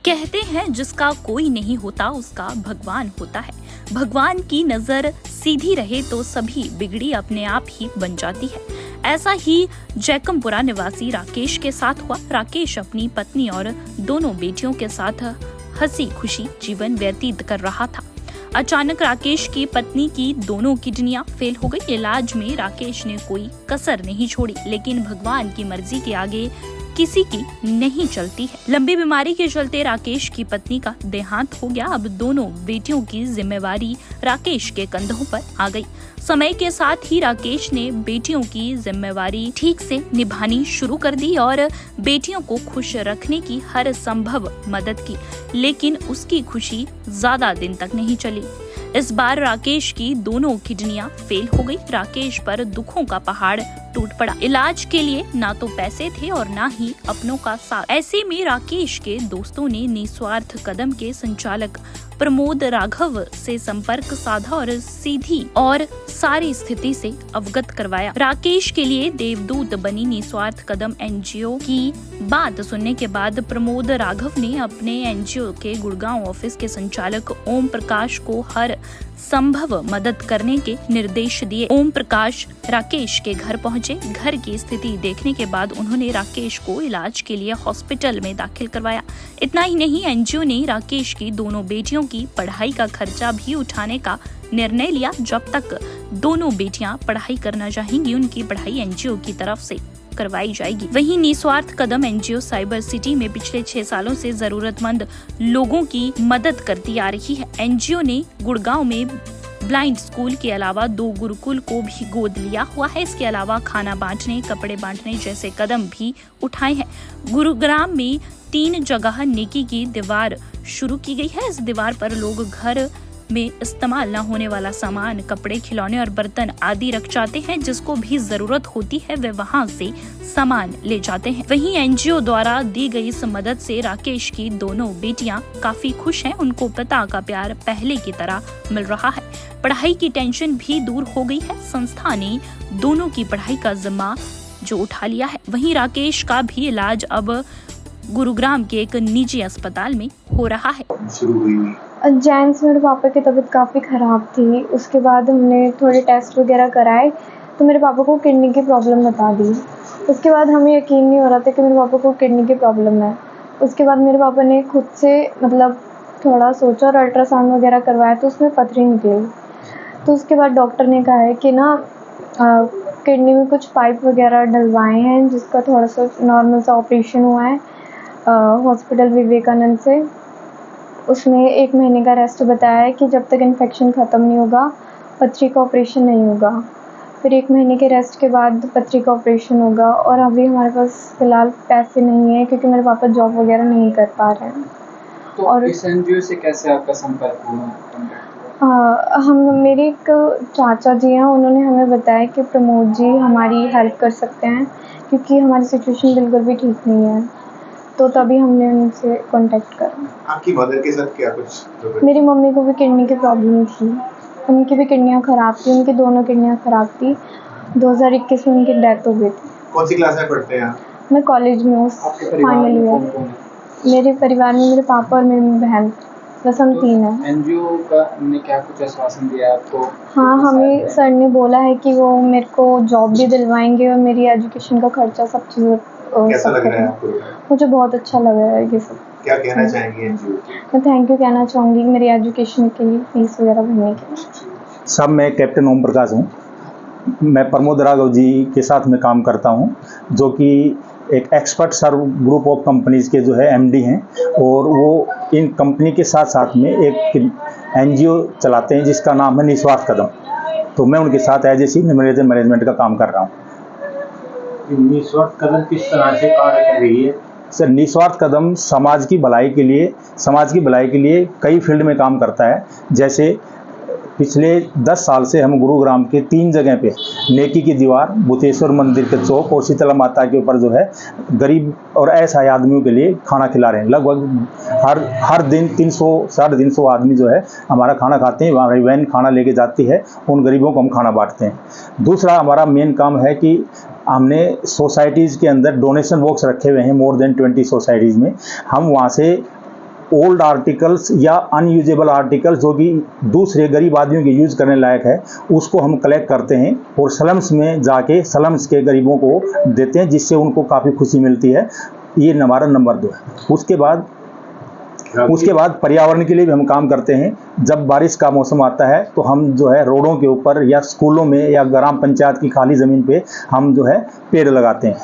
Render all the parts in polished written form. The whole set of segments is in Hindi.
कहते हैं जिसका कोई नहीं होता उसका भगवान होता है। भगवान की नजर सीधी रहे तो सभी बिगड़ी अपने आप ही बन जाती है। ऐसा ही जैकमपुरा निवासी राकेश के साथ हुआ। राकेश अपनी पत्नी और दोनों बेटियों के साथ हंसी खुशी जीवन व्यतीत कर रहा था। अचानक राकेश की पत्नी की दोनों किडनियां फेल हो गई। इलाज में राकेश ने कोई कसर नहीं छोड़ी, लेकिन भगवान की मर्जी के आगे किसी की नहीं चलती है। लंबी बीमारी के चलते राकेश की पत्नी का देहांत हो गया। अब दोनों बेटियों की जिम्मेवारी राकेश के कंधों पर आ गई। समय के साथ ही राकेश ने बेटियों की जिम्मेवारी ठीक से निभानी शुरू कर दी और बेटियों को खुश रखने की हर संभव मदद की, लेकिन उसकी खुशी ज्यादा दिन तक नहीं चली। इस बार राकेश की दोनों किडनियां फेल हो गई। राकेश पर दुखों का पहाड़ टूट पड़ा। इलाज के लिए ना तो पैसे थे और ना ही अपनों का साथ। ऐसे में राकेश के दोस्तों ने निस्वार्थ कदम के संचालक प्रमोद राघव से संपर्क साधा और सीधी और सारी स्थिति से अवगत करवाया। राकेश के लिए देवदूत बनी निस्वार्थ कदम एनजीओ की बात सुनने के बाद प्रमोद राघव ने अपने एनजीओ के गुड़गांव ऑफिस के संचालक ओम प्रकाश को हर संभव मदद करने के निर्देश दिए। ओम प्रकाश राकेश के घर पहुंचे। घर की स्थिति देखने के बाद उन्होंने राकेश को इलाज के लिए हॉस्पिटल में दाखिल करवाया। इतना ही नहीं, एनजीओ ने राकेश की दोनों बेटियों की पढ़ाई का खर्चा भी उठाने का निर्णय लिया। जब तक दोनों बेटियां पढ़ाई करना चाहेंगी, उनकी पढ़ाई एनजीओ की तरफ से करवाई जाएगी। वहीं निस्वार्थ कदम एनजीओ साइबर सिटी में पिछले 6 सालों से जरूरतमंद लोगों की मदद करती आ रही है। एनजीओ ने गुड़गांव में ब्लाइंड स्कूल के अलावा 2 गुरुकुल को भी गोद लिया हुआ है। इसके अलावा खाना बांटने, कपड़े बांटने जैसे कदम भी उठाए हैं। गुरुग्राम में 3 जगह नेकी की दीवार शुरू की गई है। इस दीवार पर लोग घर में इस्तेमाल न होने वाला सामान, कपड़े, खिलौने और बर्तन आदि रख जाते हैं। जिसको भी जरूरत होती है वे वहां से सामान ले जाते हैं। वहीं एनजीओ द्वारा दी गई इस मदद से राकेश की दोनों बेटियां काफी खुश हैं। उनको पिता का प्यार पहले की तरह मिल रहा है। पढ़ाई की टेंशन भी दूर हो गई है। संस्था ने दोनों की पढ़ाई का जिम्मा जो उठा लिया है। वहीं राकेश का भी इलाज अब गुरुग्राम के एक निजी अस्पताल में हो रहा है। जेंट्स मेरे पापा की तबीयत काफ़ी ख़राब थी। उसके बाद हमने थोड़े टेस्ट वगैरह कराए तो मेरे पापा को किडनी की प्रॉब्लम बता दी। उसके बाद हमें यकीन नहीं हो रहा था कि मेरे पापा को किडनी की प्रॉब्लम है। उसके बाद मेरे पापा ने खुद से थोड़ा सोचा और अल्ट्रासाउंड वगैरह करवाया तो उसमें पथरी निकली। तो उसके बाद डॉक्टर ने कहा है कि किडनी में कुछ पाइप वगैरह डलवाए हैं, जिसका थोड़ा सा नॉर्मल सा ऑपरेशन हुआ है हॉस्पिटल विवेकानंद से। उसमें 1 महीने का रेस्ट बताया है कि जब तक इन्फेक्शन ख़त्म नहीं होगा पथरी का ऑपरेशन नहीं होगा। फिर 1 महीने के रेस्ट के बाद पथरी का ऑपरेशन होगा। और अभी हमारे पास फ़िलहाल पैसे नहीं हैं क्योंकि मेरे पापा जॉब वगैरह नहीं कर पा रहे हैं। तो और इस एनजीओ से कैसे आपका संपर्क हुआ? मेरे एक चाचा जी हैं, उन्होंने हमें बताया कि प्रमोद जी हमारी हेल्प कर सकते हैं क्योंकि हमारी सिचुएशन बिल्कुल भी ठीक नहीं है। तो तभी हमने उनसे कांटेक्ट करा। आपकी मदर के साथ क्या कुछ? मेरी मम्मी को भी किडनी की प्रॉब्लम थी। उनकी भी किडनियाँ ख़राब थी। उनकी दोनों किडनियाँ ख़राब थी। 2021 में उनकी डेथ हो गई थी। कौन सी क्लास में पढ़ते हैं? मैं कॉलेज में हूँ, फाइनल ईयर। मेरे परिवार में मेरे पापा और मेरी बहन, बस हम 3 हैं। एनजीओ का ने क्या कुछ आश्वासन दिया आपको? हाँ, हमें सर ने बोला है कि वो मेरे को जॉब भी दिलवाएंगे और मेरी एजुकेशन का खर्चा सब चीज़ कैसा लग रहा है आपको? मुझे बहुत अच्छा लग रहा है ये सब। क्या कहना चाहेंगी एनजीओ को? मैं थैंक यू कहना चाहूँगी मेरी एजुकेशन के लिए, फीस वगैरह भरने के लिए। सब मैं कैप्टन ओम प्रकाश हूँ। मैं प्रमोद राघव जी के साथ में काम करता हूँ, जो कि एक expert serve group of companies के जो है एमडी हैं, और वो इन कंपनी के साथ साथ में एक एनजीओ चलाते हैं जिसका नाम है निस्वार्थ कदम। तो मैं उनके साथ एज ए सीनियर मैनेजमेंट का काम कर रहा हूँ। निस्वार्थ कदम किस तरह से कार्य कर रही है? सर, निस्वार्थ कदम समाज की भलाई के लिए कई फील्ड में काम करता है। जैसे पिछले 10 साल से हम गुरुग्राम के 3 जगह पे नेकी की दीवार, भूतेश्वर मंदिर के चौक और शीतला माता के ऊपर जो है गरीब और असहाय आदमियों के लिए खाना खिला रहे हैं। लगभग हर दिन 300 साढ़े 300 आदमी जो है हमारा खाना खाते हैं। हमारी वैन खाना लेके जाती है, उन गरीबों को हम खाना बांटते हैं। दूसरा हमारा मेन काम है कि हमने सोसाइटीज़ के अंदर डोनेशन बॉक्स रखे हुए हैं, मोर देन 20 सोसाइटीज़ में। हम वहाँ से ओल्ड आर्टिकल्स या अनयूजेबल आर्टिकल्स जो कि दूसरे गरीब आदमियों के यूज़ करने लायक है, उसको हम कलेक्ट करते हैं और स्लम्स में जाके स्लम्स के गरीबों को देते हैं, जिससे उनको काफ़ी खुशी मिलती है। ये हमारा नंबर 2 है। उसके बाद पर्यावरण के लिए भी हम काम करते हैं। जब बारिश का मौसम आता है तो हम जो है रोडों के ऊपर या स्कूलों में या ग्राम पंचायत की खाली ज़मीन पे हम जो है पेड़ लगाते हैं।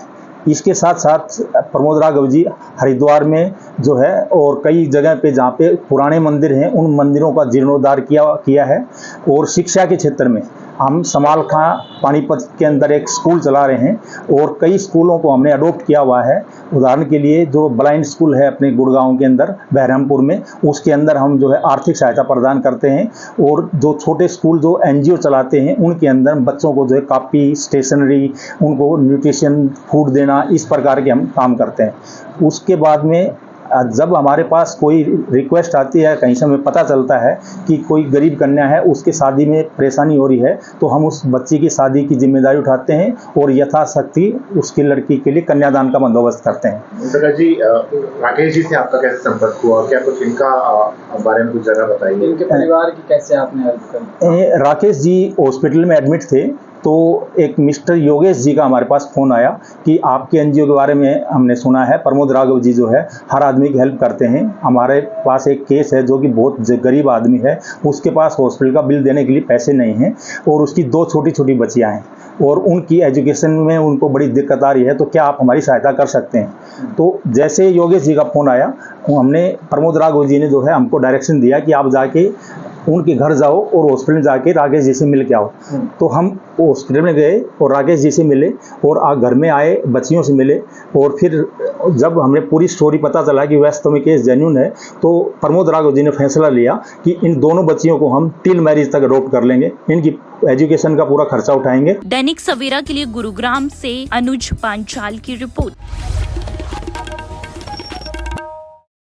इसके साथ साथ प्रमोद राघव जी हरिद्वार में जो है और कई जगह पे जहाँ पे पुराने मंदिर हैं उन मंदिरों का जीर्णोद्धार किया है। और शिक्षा के क्षेत्र में हम समाल खां पानीपत के अंदर एक स्कूल चला रहे हैं और कई स्कूलों को हमने अडोप्ट किया हुआ है। उदाहरण के लिए जो ब्लाइंड स्कूल है अपने गुड़गांव के अंदर बहरमपुर में, उसके अंदर हम जो है आर्थिक सहायता प्रदान करते हैं। और जो छोटे स्कूल जो एनजीओ चलाते हैं उनके अंदर बच्चों को जो है कापी, स्टेशनरी, उनको न्यूट्रिशन फूड देना, इस प्रकार के हम काम करते हैं। उसके बाद में जब हमारे पास कोई रिक्वेस्ट आती है, कहीं से हमें पता चलता है कि कोई गरीब कन्या है उसके शादी में परेशानी हो रही है, तो हम उस बच्ची की शादी की जिम्मेदारी उठाते हैं और यथाशक्ति उसकी लड़की के लिए कन्यादान का बंदोबस्त करते हैं। प्रकाश जी, राकेश जी से आपका कैसे संपर्क हुआ? क्या कुछ इनका बारे में कुछ जगह बताइए। इनके परिवार की कैसे आपने हेल्प करी? राकेश जी हॉस्पिटल में एडमिट थे, तो एक मिस्टर योगेश जी का हमारे पास फ़ोन आया कि आपके एनजीओ के बारे में हमने सुना है। प्रमोद राघव जी जो है हर आदमी की हेल्प करते हैं। हमारे पास एक केस है जो कि बहुत गरीब आदमी है, उसके पास हॉस्पिटल का बिल देने के लिए पैसे नहीं हैं और उसकी 2 छोटी छोटी बच्चियाँ हैं और उनकी एजुकेशन में उनको बड़ी दिक्कत आ रही है, तो क्या आप हमारी सहायता कर सकते हैं? तो जैसे योगेश जी का फ़ोन आया, हमने प्रमोद राघव जी ने जो है हमको डायरेक्शन दिया कि आप जाके उनके घर जाओ और हॉस्पिटल जाके राकेश जी से मिल के आओ। तो हम हॉस्पिटल में गए और राकेश जी से मिले और घर में आए, बच्चियों से मिले। और फिर जब हमें पूरी स्टोरी पता चला कि वास्तव में केस जेन्युइन है, तो प्रमोद राघव जी ने फैसला लिया कि इन दोनों बच्चियों को हम टिल मैरिज तक अडॉप्ट कर लेंगे, इनकी एजुकेशन का पूरा खर्चा उठाएंगे। दैनिक सवेरा के लिए गुरुग्राम से अनुज पांचाल की रिपोर्ट।